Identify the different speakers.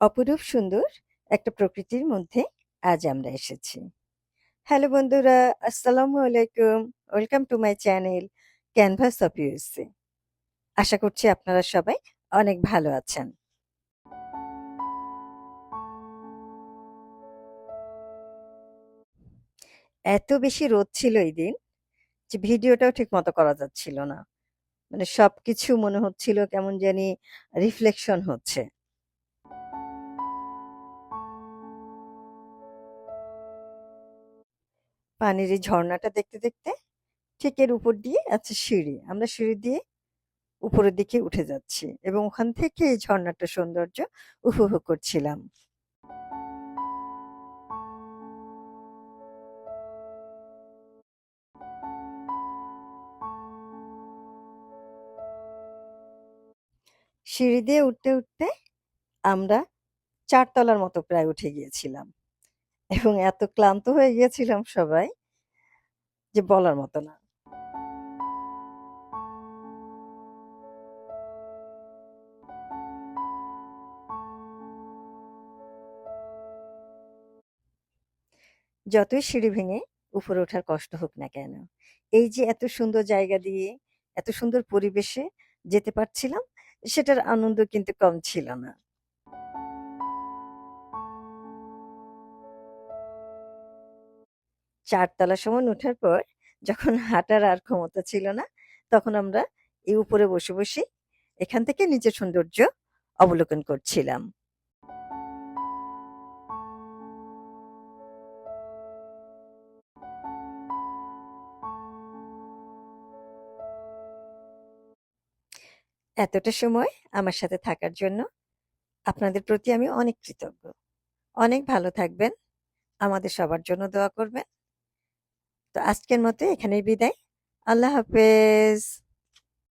Speaker 1: অপরূপ সুন্দর একটা প্রকৃতির মধ্যে আজ আমরা এসেছি। হ্যালো বন্ধুরা, আসসালামু আলাইকুম। Welcome to my channel canvas of USA. আশা করছি আপনারা সবাই অনেক ভালো আছেন। এত বেশি রোদ ছিল এই দিন যে ভিডিওটাও ঠিক মতো করা যাচ্ছিল না। মানে সবকিছু মনে হচ্ছিল কেমন জানি রিফ্লেকশন হচ্ছে। পানির এই ঝর্ণাটা দেখতে দেখতে ঠিক এর উপর দিয়ে আছে সিঁড়ি, আমরা সিঁড়ি দিয়ে উপরের দিকে উঠে যাচ্ছি এবং ওখান থেকে এই ঝর্ণাটার সৌন্দর্য উপভোগ করছিলাম। সিঁড়ি দিয়ে উঠতে উঠতে আমরা ৪ তলার মতো প্রায় উঠে গিয়েছিলাম এবং এত ক্লান্ত হয়ে গিয়েছিলাম সবাই যে বলার মতো না। যতই সিঁড়ি ভেঙে উপরে ওঠার কষ্ট হোক না কেন, এই যে এত সুন্দর জায়গা দিয়ে এত সুন্দর পরিবেশে যেতে পারছিলাম, সেটার আনন্দ কিন্তু কম ছিল না। ৪ তলা সমান ওঠার পর যখন হাঁটার আর ক্ষমতা ছিল না, তখন আমরা এই উপরে বসে বসে এখান থেকে নিচের সৌন্দর্য অবলোকন করছিলাম। এতটা সময় আমার সাথে থাকার জন্য আপনাদের প্রতি আমি অনেক কৃতজ্ঞ। অনেক ভালো থাকবেন। আমাদের সবার জন্য দোয়া করবেন। তো আজকের মতো এখানেই বিদায়। আল্লাহ হাফেজ।